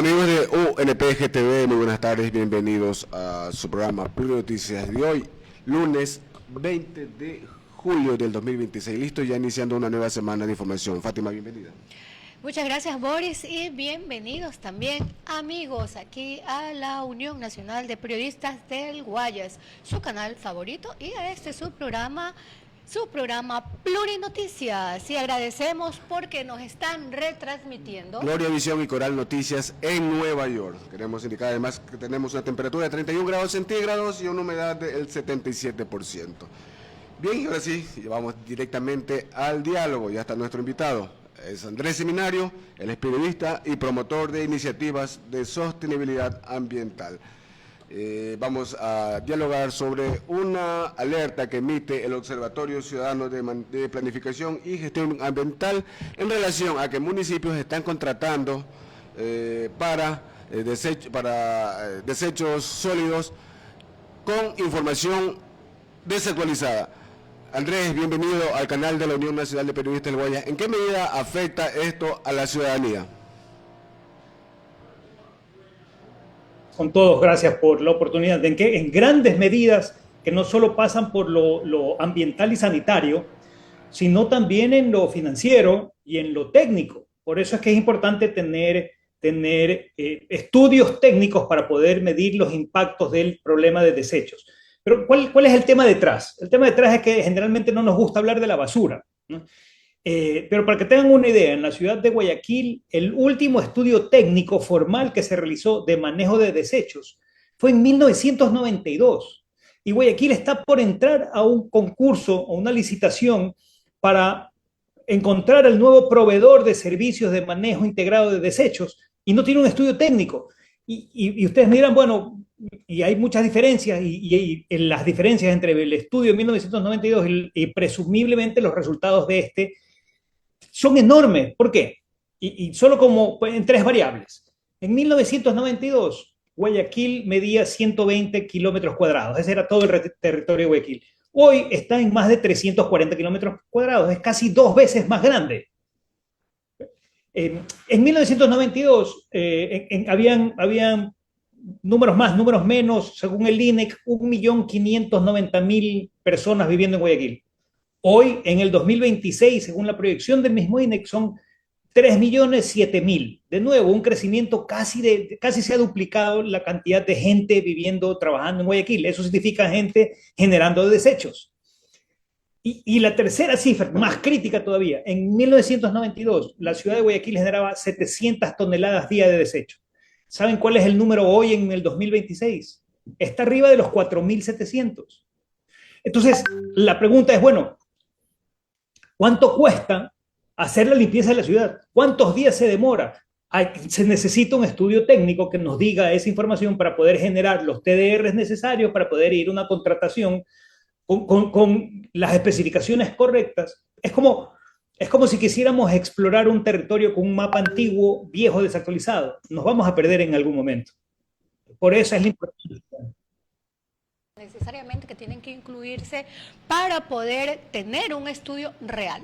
Amigos de UNPG TV, muy buenas tardes, bienvenidos a su programa Pluri Noticias de hoy, lunes 20 de julio del 2026, listo ya iniciando una nueva semana de información. Fátima, bienvenida. Muchas gracias, Boris, y bienvenidos también, amigos, aquí a la Unión Nacional de Periodistas del Guayas, su canal favorito, y a este su programa Plurinoticias. Y agradecemos porque nos están retransmitiendo Gloria Visión y Coral Noticias en Nueva York. Queremos indicar además que tenemos una temperatura de 31 grados centígrados y una humedad del 77%. Bien, y ahora sí, vamos directamente al diálogo. Ya está nuestro invitado. Es Andrés Seminario, él es periodista y promotor de iniciativas de sostenibilidad ambiental. Vamos a dialogar sobre una alerta que emite el Observatorio Ciudadano de Planificación y Gestión Ambiental en relación a que municipios están contratando para desechos sólidos con información desactualizada. Andrés, bienvenido al canal de la Unión Nacional de Periodistas del Guayas. ¿En qué medida afecta esto a la ciudadanía? Con todos, gracias por la oportunidad. En grandes medidas que no solo pasan por lo ambiental y sanitario, sino también en lo financiero y en lo técnico. Por eso es que es importante tener estudios técnicos para poder medir los impactos del problema de desechos. Pero ¿cuál es el tema detrás? El tema detrás es que generalmente no nos gusta hablar de la basura, ¿no? Pero para que tengan una idea, en la ciudad de Guayaquil, el último estudio técnico formal que se realizó de manejo de desechos fue en 1992. Y Guayaquil está por entrar a un concurso o una licitación para encontrar el nuevo proveedor de servicios de manejo integrado de desechos y no tiene un estudio técnico. Y ustedes miran, bueno, y hay muchas diferencias, y en las diferencias entre el estudio de 1992 y presumiblemente los resultados de este son enormes. ¿Por qué? Y solo como en tres variables. En 1992, Guayaquil medía 120 kilómetros cuadrados. Ese era todo el territorio de Guayaquil. Hoy está en más de 340 kilómetros cuadrados. Es casi 2 veces más grande. En 1992 habían números más, números menos, según el INEC, 1.590.000 personas viviendo en Guayaquil. Hoy, en el 2026, según la proyección del mismo INEC, son 3.007.000. De nuevo, un crecimiento casi se ha duplicado la cantidad de gente viviendo, trabajando en Guayaquil. Eso significa gente generando desechos. Y la tercera cifra, más crítica todavía, en 1992, la ciudad de Guayaquil generaba 700 toneladas día de desecho. ¿Saben cuál es el número hoy en el 2026? Está arriba de los 4.700. Entonces, la pregunta es, bueno, ¿cuánto cuesta hacer la limpieza de la ciudad? ¿Cuántos días se demora? Se necesita un estudio técnico que nos diga esa información para poder generar los TDRs necesarios, para poder ir a una contratación con las especificaciones correctas. Es como si quisiéramos explorar un territorio con un mapa antiguo, viejo, desactualizado. Nos vamos a perder en algún momento. Por eso es la importancia. Necesariamente que tienen que incluirse para poder tener un estudio real.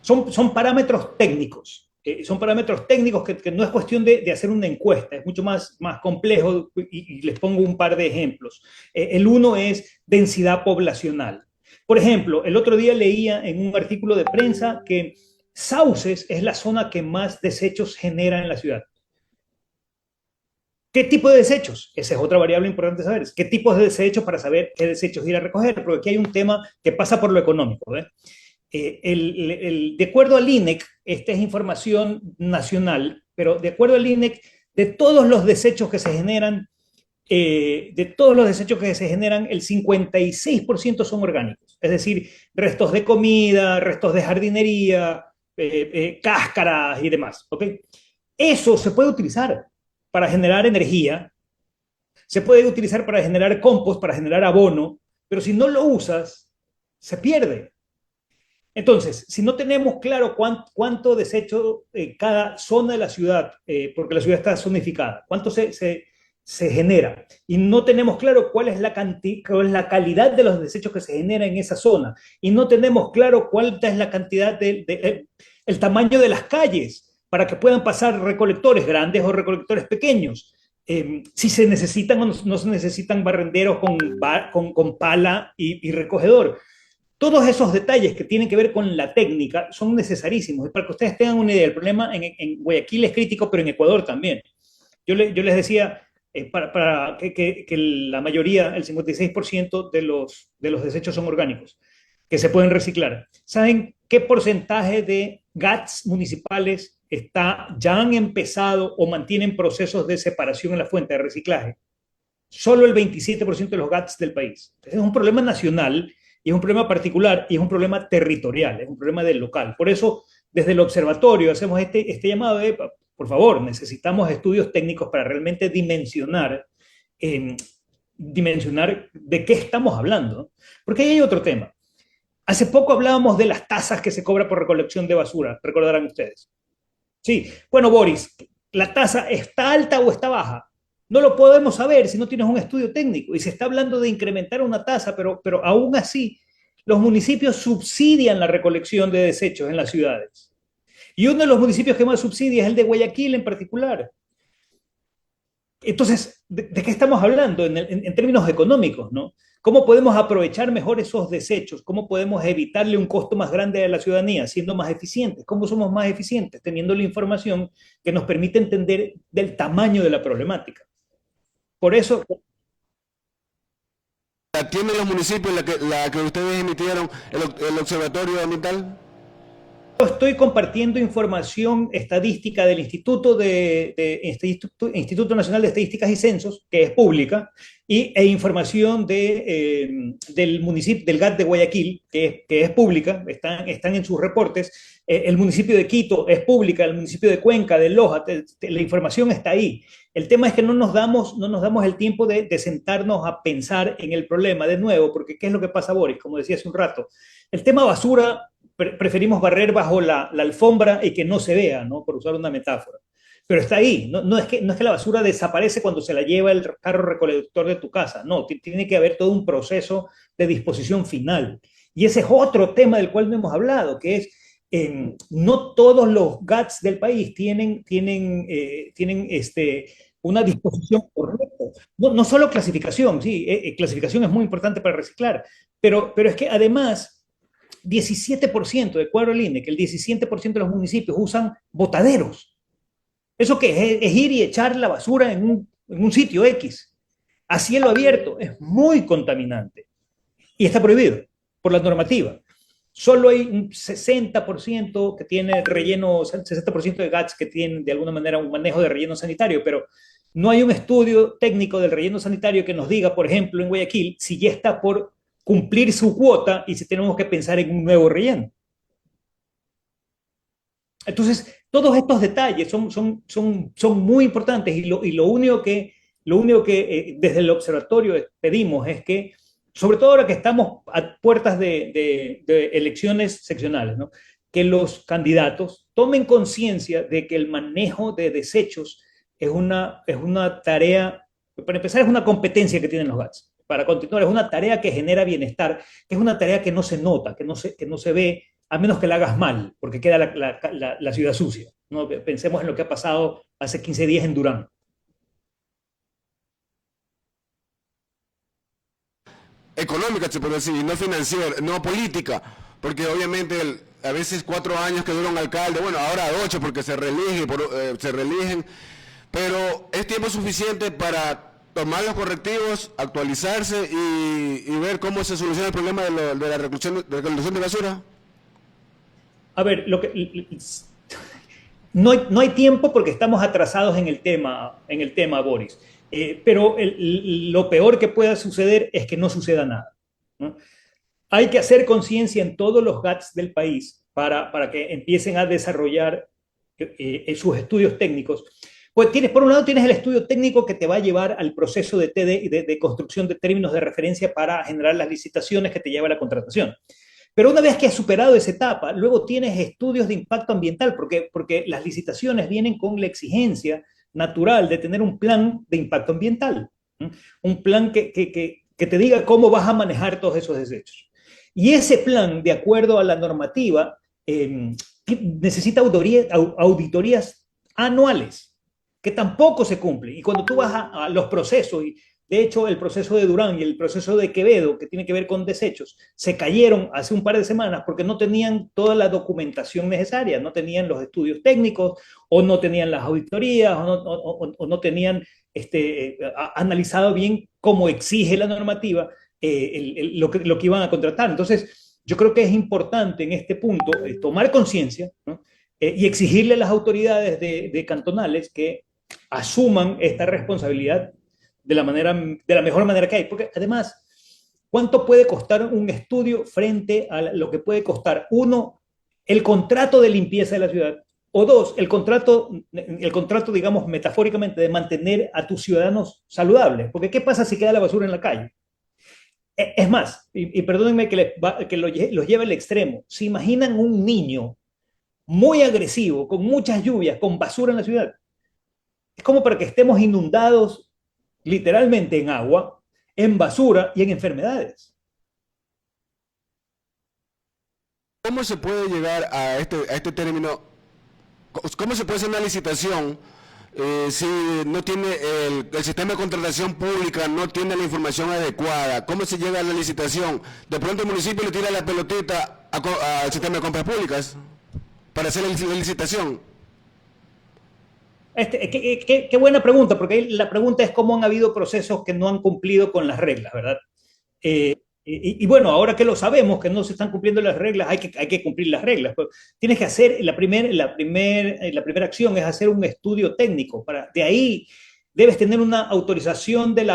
Son parámetros técnicos. Son parámetros técnicos que no es cuestión de hacer una encuesta, es mucho más complejo y les pongo un par de ejemplos. El uno es densidad poblacional. Por ejemplo, el otro día leía en un artículo de prensa que Sauces es la zona que más desechos genera en la ciudad. ¿Qué tipo de desechos? Esa es otra variable importante saber. ¿Qué tipos de desechos para saber qué desechos ir a recoger? Porque aquí hay un tema que pasa por lo económico, ¿eh? De acuerdo al INEC, esta es información nacional, pero de acuerdo al INEC, de todos los desechos que se generan, el 56% son orgánicos. Es decir, restos de comida, restos de jardinería, cáscaras y demás, ¿ok? Eso se puede utilizar para generar energía, se puede utilizar para generar compost, para generar abono, pero si no lo usas, se pierde. Entonces, si no tenemos claro cuánto desecho cada zona de la ciudad, porque la ciudad está zonificada, cuánto se genera, y no tenemos claro cuál es la calidad de los desechos que se generan en esa zona, y no tenemos claro cuál es la cantidad el tamaño de las calles, para que puedan pasar recolectores grandes o recolectores pequeños. Si se necesitan o no se necesitan barrenderos con pala y recogedor. Todos esos detalles que tienen que ver con la técnica son necesarísimos. Y para que ustedes tengan una idea, el problema en Guayaquil es crítico, pero en Ecuador también. Yo les decía, para que la mayoría, el 56% de los desechos son orgánicos, que se pueden reciclar. ¿Saben qué porcentaje de GATS municipales ya han empezado o mantienen procesos de separación en la fuente de reciclaje? Solo el 27% de los GATS del país. Es un problema nacional y es un problema particular y es un problema territorial, es un problema del local. Por eso, desde el observatorio hacemos este llamado de, por favor, necesitamos estudios técnicos para realmente dimensionar de qué estamos hablando. Porque ahí hay otro tema. Hace poco hablábamos de las tasas que se cobra por recolección de basura, recordarán ustedes. Sí, bueno, Boris, ¿la tasa está alta o está baja? No lo podemos saber si no tienes un estudio técnico. Y se está hablando de incrementar una tasa, pero aún así, los municipios subsidian la recolección de desechos en las ciudades. Y uno de los municipios que más subsidia es el de Guayaquil en particular. Entonces, ¿de qué estamos hablando en términos económicos, ¿no? ¿Cómo podemos aprovechar mejor esos desechos? ¿Cómo podemos evitarle un costo más grande a la ciudadanía, siendo más eficientes? ¿Cómo somos más eficientes? Teniendo la información que nos permite entender del tamaño de la problemática. Por eso... ¿Tienen los municipios la que ustedes emitieron el observatorio ambiental? Estoy compartiendo información estadística del Instituto Nacional de Estadísticas y Censos, que es pública, e información del municipio, del GAT de Guayaquil, que es pública, están en sus reportes. El municipio de Quito es pública, el municipio de Cuenca, de Loja, la información está ahí. El tema es que no nos damos el tiempo de sentarnos a pensar en el problema de nuevo, porque ¿qué es lo que pasa, Boris? Como decía hace un rato, el tema basura preferimos barrer bajo la alfombra y que no se vea, ¿no? Por usar una metáfora. Pero está ahí, no es que la basura desaparece cuando se la lleva el carro recolector de tu casa, no, tiene que haber todo un proceso de disposición final. Y ese es otro tema del cual no hemos hablado, que es, no todos los GATS del país tienen una disposición correcta. No solo clasificación, sí, clasificación es muy importante para reciclar, pero es que además 17%, de acuerdo al INE, que el 17% de los municipios usan botaderos. ¿Eso qué? Es ir y echar la basura en un sitio X, a cielo abierto. Es muy contaminante. Y está prohibido por la normativa. Solo hay un 60% que tiene relleno, 60% de GATS que tienen de alguna manera un manejo de relleno sanitario, pero no hay un estudio técnico del relleno sanitario que nos diga, por ejemplo, en Guayaquil, si ya está por cumplir su cuota y si tenemos que pensar en un nuevo relleno. Entonces, todos estos detalles son muy importantes y lo único que desde el observatorio pedimos es que, sobre todo ahora que estamos a puertas de elecciones seccionales, ¿no? Que los candidatos tomen conciencia de que el manejo de desechos es una tarea, para empezar, es una competencia que tienen los GATS. Para continuar, es una tarea que genera bienestar, que es una tarea que no se nota, que no se ve, a menos que la hagas mal, porque queda la ciudad sucia, ¿no? Pensemos en lo que ha pasado hace 15 días en Durán. Económica, se puede decir, no financiera, no política, porque obviamente a veces 4 años que dura un alcalde, bueno, ahora 8 porque se reeligen, pero es tiempo suficiente para tomar los correctivos, actualizarse y ver cómo se soluciona el problema de la recolección de basura. A ver, no hay tiempo porque estamos atrasados en el tema, Boris. Pero lo peor que pueda suceder es que no suceda nada, ¿no? Hay que hacer conciencia en todos los GATS del país para que empiecen a desarrollar sus estudios técnicos. Pues por un lado tienes el estudio técnico que te va a llevar al proceso de construcción de términos de referencia para generar las licitaciones que te lleva a la contratación. Pero una vez que has superado esa etapa, luego tienes estudios de impacto ambiental, porque las licitaciones vienen con la exigencia natural de tener un plan de impacto ambiental, ¿no? Un plan que te diga cómo vas a manejar todos esos desechos. Y ese plan, de acuerdo a la normativa, necesita auditorías anuales, que tampoco se cumplen. Y cuando tú vas a los procesos, y de hecho el proceso de Durán y el proceso de Quevedo, que tiene que ver con desechos, se cayeron hace un par de semanas porque no tenían toda la documentación necesaria, no tenían los estudios técnicos, o no tenían las auditorías, o no tenían analizado bien cómo exige la normativa lo que iban a contratar. Entonces, yo creo que es importante en este punto tomar conciencia, ¿no? Y exigirle a las autoridades de cantonales que asuman esta responsabilidad de la mejor manera que hay. Porque además, ¿cuánto puede costar un estudio frente a lo que puede costar, uno, el contrato de limpieza de la ciudad, o dos, el contrato, digamos, metafóricamente, de mantener a tus ciudadanos saludables? Porque ¿qué pasa si queda la basura en la calle? Es más, y perdónenme que los lleve al extremo, ¿se imaginan un niño muy agresivo, con muchas lluvias, con basura en la ciudad? Es como para que estemos inundados literalmente en agua, en basura y en enfermedades. ¿Cómo se puede llegar a este término? ¿Cómo se puede hacer una licitación si no tiene el sistema de contratación pública, no tiene la información adecuada? ¿Cómo se llega a la licitación? De pronto el municipio le tira la pelotita al sistema de compras públicas para hacer la licitación. Qué buena pregunta, porque la pregunta es cómo han habido procesos que no han cumplido con las reglas, ¿verdad? Y bueno, ahora que lo sabemos, que no se están cumpliendo las reglas, hay que cumplir las reglas. Pues, tienes que hacer, la primera acción es hacer un estudio técnico. De ahí debes tener una autorización del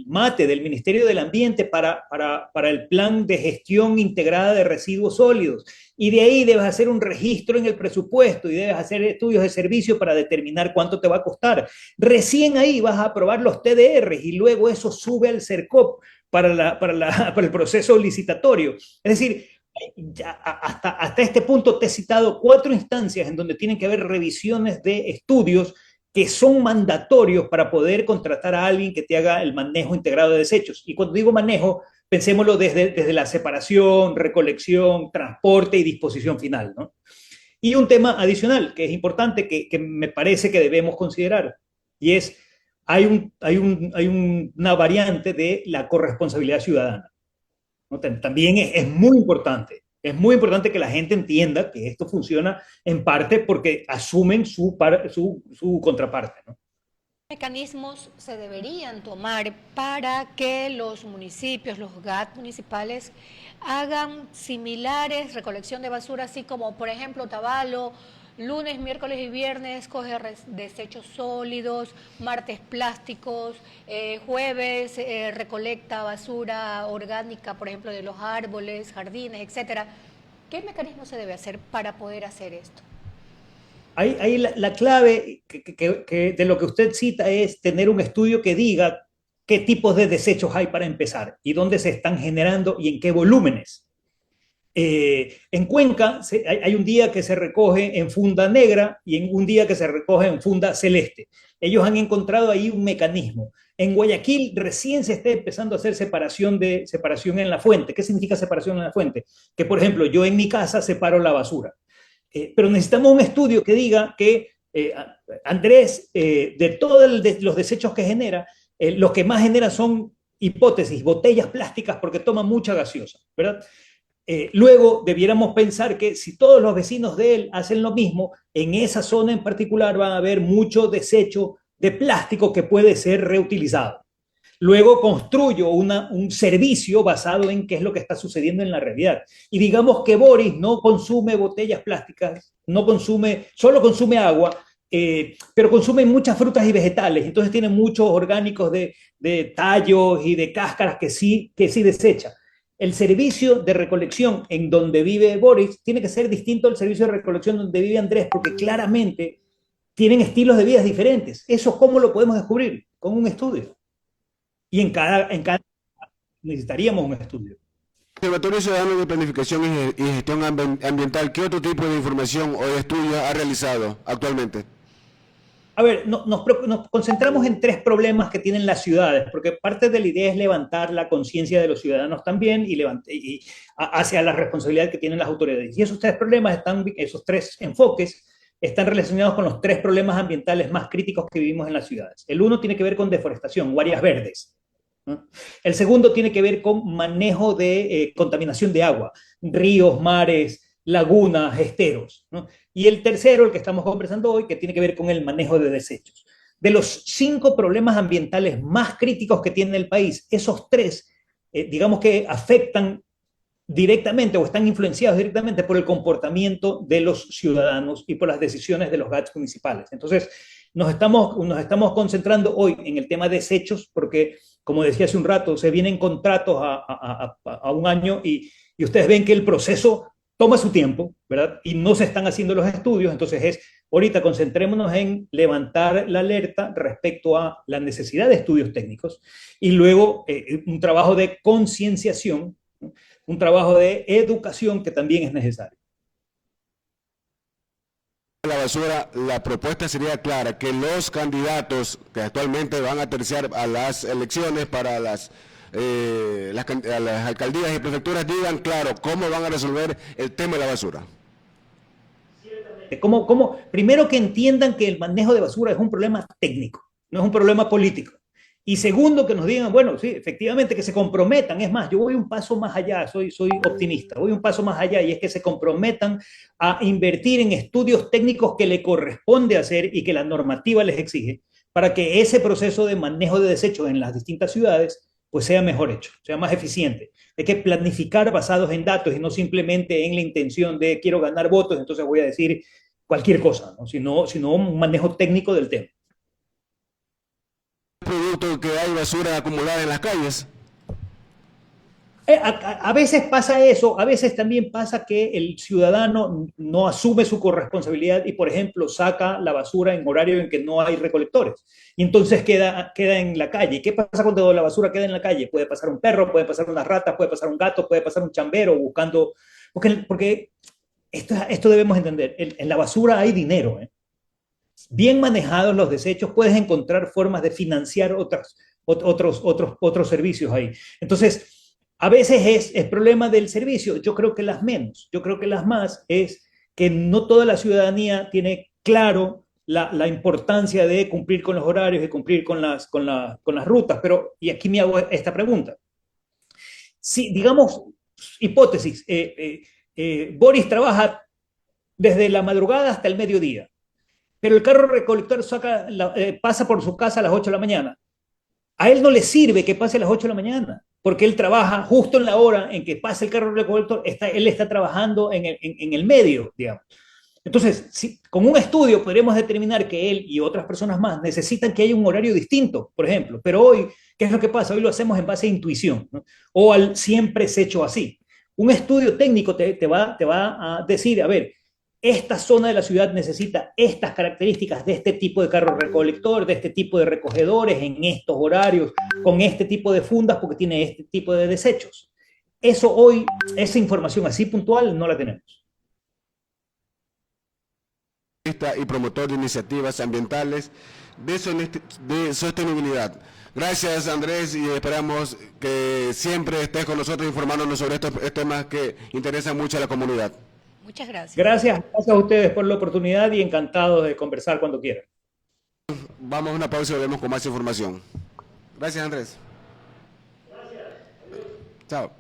MATE, del Ministerio del Ambiente, para el plan de gestión integrada de residuos sólidos. Y de ahí debes hacer un registro en el presupuesto y debes hacer estudios de servicio para determinar cuánto te va a costar. Recién ahí vas a aprobar los TDR y luego eso sube al CERCOP para el proceso licitatorio. Es decir, hasta este punto te he citado 4 instancias en donde tienen que haber revisiones de estudios que son mandatorios para poder contratar a alguien que te haga el manejo integrado de desechos. Y cuando digo manejo, pensémoslo desde la separación, recolección, transporte y disposición final, ¿no? Y un tema adicional que es importante, que me parece que debemos considerar, y es, hay una variante de la corresponsabilidad ciudadana, ¿no? También es muy importante. Es muy importante que la gente entienda que esto funciona en parte porque asumen su contraparte, ¿no? ¿Mecanismos se deberían tomar para que los municipios, los GAT municipales, hagan similares recolección de basura, así como, por ejemplo, Otavalo, lunes, miércoles y viernes coge desechos sólidos, martes plásticos, jueves recolecta basura orgánica, por ejemplo, de los árboles, jardines, etcétera? ¿Qué mecanismo se debe hacer para poder hacer esto? Ahí la clave de lo que usted cita es tener un estudio que diga qué tipos de desechos hay para empezar y dónde se están generando y en qué volúmenes. En Cuenca hay un día que se recoge en funda negra y un día que se recoge en funda celeste. Ellos han encontrado ahí un mecanismo. En Guayaquil recién se está empezando a hacer separación en la fuente. ¿Qué significa separación en la fuente? Que, por ejemplo, yo en mi casa separo la basura. Pero necesitamos un estudio que diga que Andrés, de todos los desechos que genera, los que más genera son, hipótesis, botellas plásticas porque toman mucha gaseosa, ¿verdad? Luego debiéramos pensar que si todos los vecinos de él hacen lo mismo, en esa zona en particular va a haber mucho desecho de plástico que puede ser reutilizado. Luego construyo un servicio basado en qué es lo que está sucediendo en la realidad. Y digamos que Boris no consume botellas plásticas, solo consume agua, pero consume muchas frutas y vegetales. Entonces tiene muchos orgánicos de tallos y de cáscaras que sí desecha. El servicio de recolección en donde vive Boris tiene que ser distinto al servicio de recolección donde vive Andrés, porque claramente tienen estilos de vida diferentes. ¿Eso cómo lo podemos descubrir? Con un estudio. Y en cada necesitaríamos un estudio. Observatorio Ciudadano de Planificación y Gestión Ambiental, ¿qué otro tipo de información o de estudio ha realizado actualmente? A ver, nos concentramos en tres problemas que tienen las ciudades, porque parte de la idea es levantar la conciencia de los ciudadanos también hacia la responsabilidad que tienen las autoridades. Y esos tres problemas esos tres enfoques están relacionados con los tres problemas ambientales más críticos que vivimos en las ciudades. El uno tiene que ver con deforestación o áreas verdes, ¿no? El segundo tiene que ver con manejo de contaminación de agua, ríos, mares, lagunas, esteros, ¿no? Y el tercero, el que estamos conversando hoy, que tiene que ver con el manejo de desechos. De los 5 problemas ambientales más críticos que tiene el país, esos tres, digamos que afectan directamente o están influenciados directamente por el comportamiento de los ciudadanos y por las decisiones de los GATS municipales. Entonces, nos estamos concentrando hoy en el tema de desechos porque, como decía hace un rato, se vienen contratos a un año y ustedes ven que el proceso toma su tiempo, ¿verdad? Y no se están haciendo los estudios, entonces ahorita concentrémonos en levantar la alerta respecto a la necesidad de estudios técnicos y luego un trabajo de concienciación, ¿no? Un trabajo de educación que también es necesario. La basura, la propuesta sería clara, que los candidatos que actualmente van a terciar a las elecciones para a las alcaldías y prefecturas digan claro cómo van a resolver el tema de la basura. Primero que entiendan que el manejo de basura es un problema técnico, no es un problema político. Y segundo, que nos digan, bueno, sí, efectivamente, que se comprometan. Es más, yo voy un paso más allá, soy optimista, voy un paso más allá y es que se comprometan a invertir en estudios técnicos que le corresponde hacer y que la normativa les exige para que ese proceso de manejo de desechos en las distintas ciudades pues sea mejor hecho, sea más eficiente. Hay que planificar basados en datos y no simplemente en la intención de quiero ganar votos, entonces voy a decir cualquier cosa, ¿no? Sino un manejo técnico del tema. Producto que hay basura acumulada en las calles. A veces pasa eso, a veces también pasa que el ciudadano no asume su corresponsabilidad y, por ejemplo, saca la basura en horario en que no hay recolectores y entonces queda en la calle. ¿Qué pasa cuando la basura queda en la calle? Puede pasar un perro, puede pasar una rata, puede pasar un gato, puede pasar un chambero buscando... Porque esto debemos entender, en la basura hay dinero, ¿eh? Bien manejados los desechos, puedes encontrar formas de financiar otros servicios ahí. Entonces, a veces es problema del servicio, yo creo que las menos, yo creo que las más es que no toda la ciudadanía tiene claro la importancia de cumplir con los horarios y cumplir con las rutas, y aquí me hago esta pregunta. Si, digamos, hipótesis, Boris trabaja desde la madrugada hasta el mediodía, pero el carro recolector pasa por su casa a las 8 de la mañana. A él no le sirve que pase a las 8 de la mañana, porque él trabaja justo en la hora en que pasa el carro recolector, él está trabajando en el medio, digamos. Entonces, con un estudio podríamos determinar que él y otras personas más necesitan que haya un horario distinto, por ejemplo. Pero hoy, ¿qué es lo que pasa? Hoy lo hacemos en base a intuición, ¿no? O al siempre se hecho así. Un estudio técnico te va a decir, a ver, esta zona de la ciudad necesita estas características de este tipo de carro recolector, de este tipo de recogedores, en estos horarios, con este tipo de fundas, porque tiene este tipo de desechos. Eso hoy, esa información así puntual, no la tenemos. Y promotor de iniciativas ambientales de sostenibilidad. Gracias, Andrés, y esperamos que siempre estés con nosotros informándonos sobre estos temas que interesan mucho a la comunidad. Muchas gracias. Gracias a ustedes por la oportunidad y encantados de conversar cuando quieran. Vamos a una pausa y volvemos con más información. Gracias, Andrés. Gracias. Chao.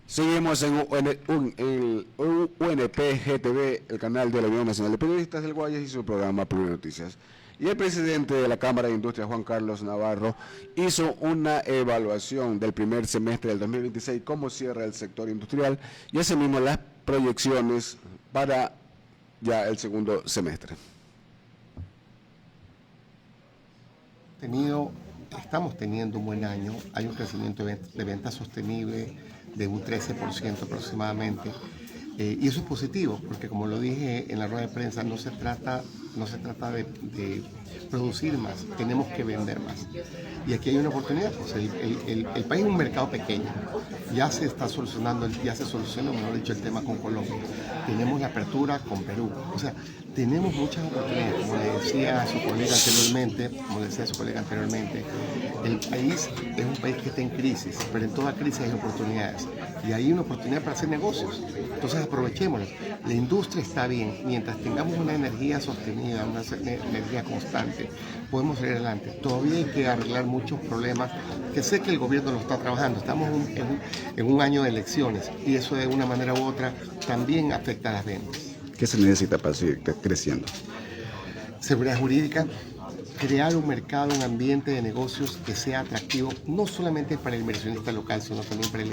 Seguimos en el UNP-GTV, el canal de la Unión Nacional de Periodistas del Guayas, y su programa Pluri Noticias. Y el presidente de la Cámara de Industria, Juan Carlos Navarro, hizo una evaluación del primer semestre del 2026, cómo cierra el sector industrial, y asimismo las proyecciones para ya el segundo semestre. Estamos teniendo un buen año, hay un crecimiento de venta sostenible de un 13% aproximadamente, y eso es positivo, porque como lo dije en la rueda de prensa, no se trata de producir más, tenemos que vender más. Y aquí hay una oportunidad, pues el país es un mercado pequeño, ya se soluciona, mejor dicho, el tema con Colombia. Tenemos la apertura con Perú, o sea, tenemos muchas oportunidades, como le decía su colega anteriormente, el país es un país que está en crisis, pero en toda crisis hay oportunidades, y hay una oportunidad para hacer negocios, entonces aprovechémoslo. La industria está bien, mientras tengamos una energía sostenida, una energía constante, podemos salir adelante. Todavía hay que arreglar muchos problemas, que sé que el gobierno lo está trabajando, estamos en un año de elecciones, y eso de una manera u otra también afecta a las ventas. ¿Qué se necesita para seguir creciendo? Seguridad jurídica, crear un mercado, un ambiente de negocios que sea atractivo, no solamente para el inversionista local, sino también para el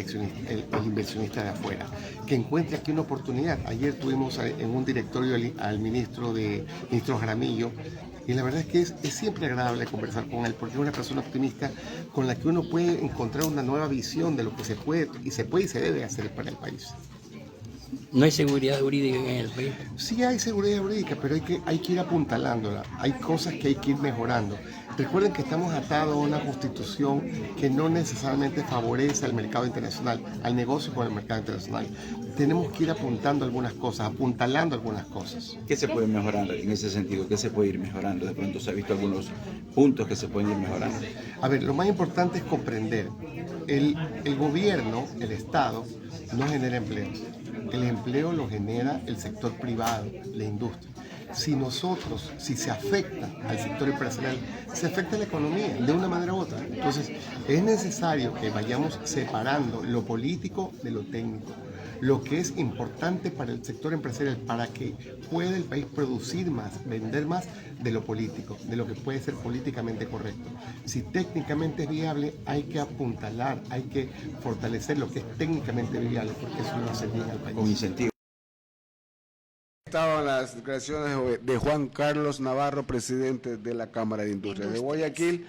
inversionista de afuera, que encuentre aquí una oportunidad. Ayer tuvimos en un directorio al ministro Jaramillo, y la verdad es que es siempre agradable conversar con él, porque es una persona optimista con la que uno puede encontrar una nueva visión de lo que se puede y se debe hacer para el país. ¿No hay seguridad jurídica en el país? Sí hay seguridad jurídica, pero hay que ir apuntalándola. Hay cosas que hay que ir mejorando. Recuerden que estamos atados a una constitución que no necesariamente favorece al mercado internacional, al negocio con el mercado internacional. Tenemos que ir apuntalando algunas cosas. ¿Qué se puede mejorar en ese sentido? ¿Qué se puede ir mejorando? De pronto se ha visto algunos puntos que se pueden ir mejorando. A ver, lo más importante es comprender. El gobierno, el Estado, no genera empleo. El empleo lo genera el sector privado, la industria. Si se afecta al sector empresarial, se afecta a la economía de una manera u otra. Entonces, es necesario que vayamos separando lo político de lo técnico. Lo que es importante para el sector empresarial, para que pueda el país producir más, vender más, de lo político, de lo que puede ser políticamente correcto. Si técnicamente es viable, hay que apuntalar, hay que fortalecer lo que es técnicamente viable, porque eso lo hace bien al país. Con incentivo. Estaban las declaraciones de Juan Carlos Navarro, presidente de la Cámara de Industria de Guayaquil,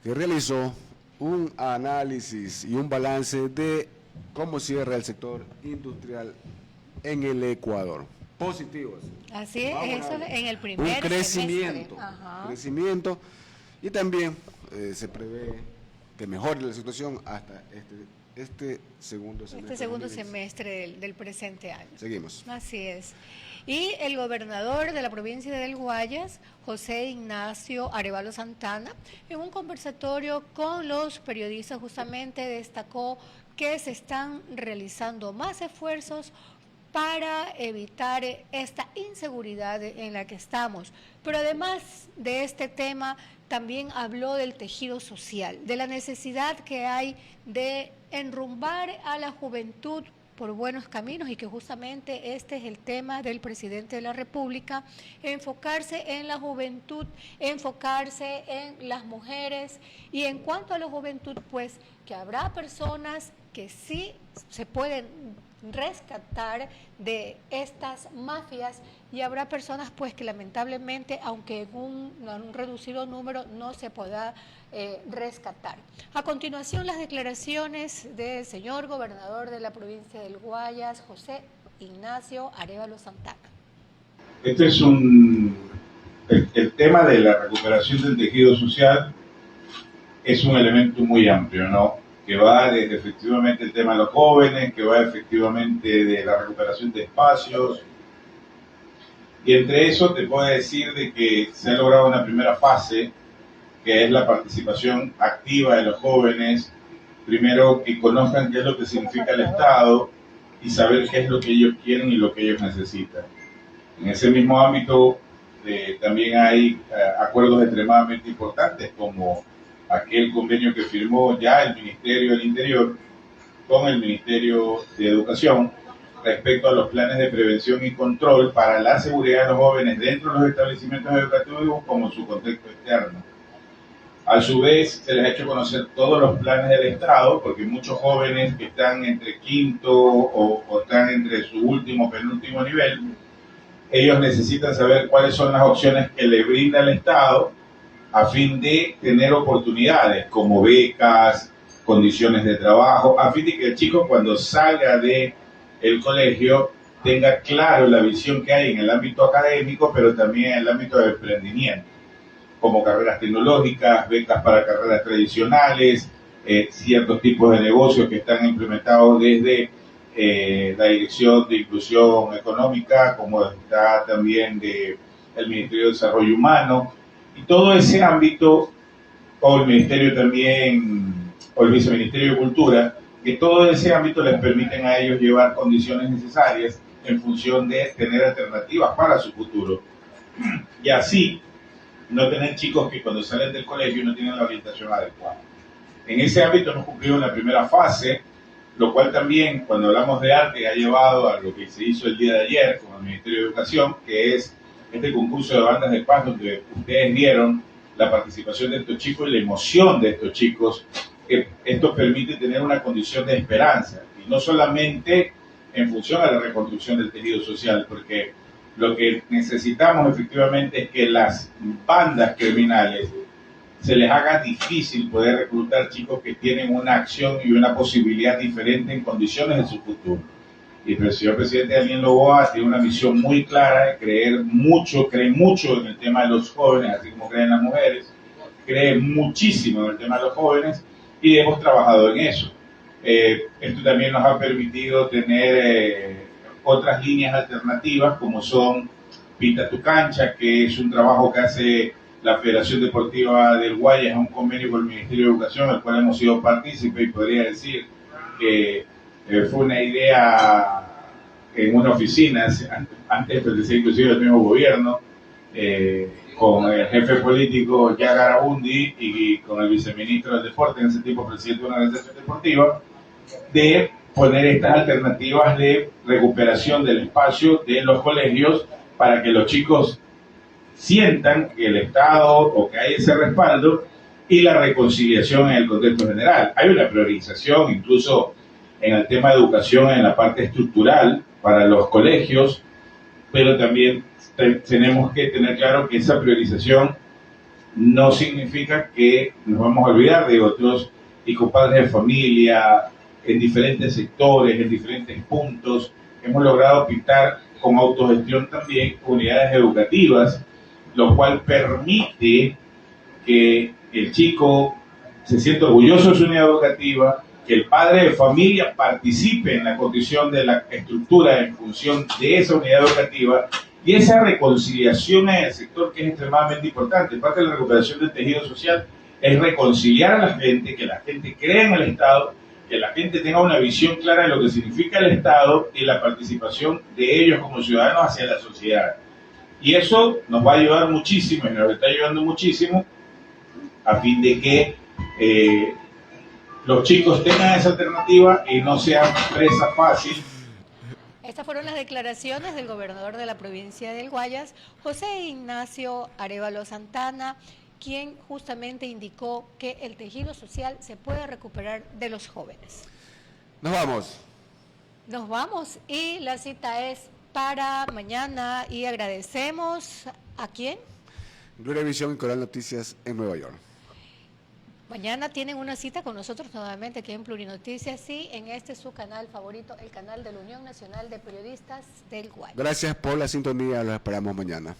que realizó un análisis y un balance de cómo cierra el sector industrial en el Ecuador. Positivos. Así es, eso en el primer crecimiento, y también se prevé que mejore la situación hasta este segundo semestre del presente año. Seguimos. Así es. Y el gobernador de la provincia del Guayas, José Ignacio Arévalo Santana, en un conversatorio con los periodistas justamente destacó que se están realizando más esfuerzos para evitar esta inseguridad en la que estamos. Pero además de este tema, también habló del tejido social, de la necesidad que hay de enrumbar a la juventud por buenos caminos, y que justamente este es el tema del presidente de la República: enfocarse en la juventud, enfocarse en las mujeres. Y en cuanto a la juventud, pues que habrá personas que sí se pueden rescatar de estas mafias, y habrá personas pues que lamentablemente, aunque en un reducido número, no se podrá rescatar. A continuación, las declaraciones del señor gobernador de la provincia del Guayas, José Ignacio Arévalo Santana. Este es el tema de la recuperación del tejido social es un elemento muy amplio, ¿no? Que va desde efectivamente el tema de los jóvenes, que va efectivamente de la recuperación de espacios. Y entre eso te puedo decir de que se ha logrado una primera fase, que es la participación activa de los jóvenes. Primero, que conozcan qué es lo que significa el Estado y saber qué es lo que ellos quieren y lo que ellos necesitan. En ese mismo ámbito, también hay acuerdos extremadamente importantes, como aquel convenio que firmó ya el Ministerio del Interior con el Ministerio de Educación respecto a los planes de prevención y control para la seguridad de los jóvenes dentro de los establecimientos educativos como en su contexto externo. A su vez, se les ha hecho conocer todos los planes del Estado, porque muchos jóvenes que están entre quinto o están entre su último o penúltimo nivel, ellos necesitan saber cuáles son las opciones que le brinda el Estado a fin de tener oportunidades como becas, condiciones de trabajo, a fin de que el chico cuando salga de el colegio tenga claro la visión que hay en el ámbito académico, pero también en el ámbito del emprendimiento, como carreras tecnológicas, becas para carreras tradicionales, ciertos tipos de negocios que están implementados desde la Dirección de Inclusión Económica, como está también el Ministerio de Desarrollo Humano, y todo ese ámbito, o el Ministerio también, o el Viceministerio de Cultura, que todo ese ámbito les permiten a ellos llevar condiciones necesarias en función de tener alternativas para su futuro. Y así, no tener chicos que cuando salen del colegio no tienen la orientación adecuada. En ese ámbito hemos cumplido la primera fase, lo cual también, cuando hablamos de arte, ha llevado a lo que se hizo el día de ayer con el Ministerio de Educación, que es este concurso de bandas de paz, donde ustedes vieron la participación de estos chicos y la emoción de estos chicos. Esto permite tener una condición de esperanza, y no solamente en función a la reconstrucción del tejido social, porque lo que necesitamos efectivamente es que las bandas criminales se les haga difícil poder reclutar chicos que tienen una acción y una posibilidad diferente en condiciones de su futuro. Y el señor presidente Daniel Noboa tiene una visión muy clara de cree mucho en el tema de los jóvenes, así como creen las mujeres, cree muchísimo en el tema de los jóvenes, y hemos trabajado en eso. Esto también nos ha permitido tener otras líneas alternativas, como son Pinta tu Cancha, que es un trabajo que hace la Federación Deportiva del Guayas, un convenio con el Ministerio de Educación, al cual hemos sido partícipes, y podría decir que fue una idea en una oficina, antes pertenecía inclusive al mismo gobierno, con el jefe político Jack Arabundi y con el viceministro del deporte, en ese tiempo presidente de una organización deportiva, de poner estas alternativas de recuperación del espacio de los colegios para que los chicos sientan que el Estado o que hay ese respaldo y la reconciliación en el contexto general. Hay una priorización incluso en el tema de educación en la parte estructural para los colegios, pero también tenemos que tener claro que esa priorización no significa que nos vamos a olvidar de otros y compadres de familia en diferentes sectores, en diferentes puntos. Hemos logrado pintar con autogestión también unidades educativas, lo cual permite que el chico se sienta orgulloso de su unidad educativa, que el padre de familia participe en la condición de la estructura en función de esa unidad educativa, y esa reconciliación en el sector, que es extremadamente importante. Parte de la recuperación del tejido social es reconciliar a la gente, que la gente crea en el Estado, que la gente tenga una visión clara de lo que significa el Estado y la participación de ellos como ciudadanos hacia la sociedad. Y eso nos va a ayudar muchísimo, y nos está ayudando muchísimo, a fin de que los chicos tengan esa alternativa y no sean presa fácil. Estas fueron las declaraciones del gobernador de la provincia del Guayas, José Ignacio Arévalo Santana, quien justamente indicó que el tejido social se puede recuperar de los jóvenes. Nos vamos. Nos vamos, y la cita es para mañana, y agradecemos ¿a quién? Gloria Visión y Coral Noticias en Nueva York. Mañana tienen una cita con nosotros nuevamente aquí en Plurinoticias, sí, en este su canal favorito, el canal de la Unión Nacional de Periodistas del Guayas. Gracias por la sintonía, los esperamos mañana.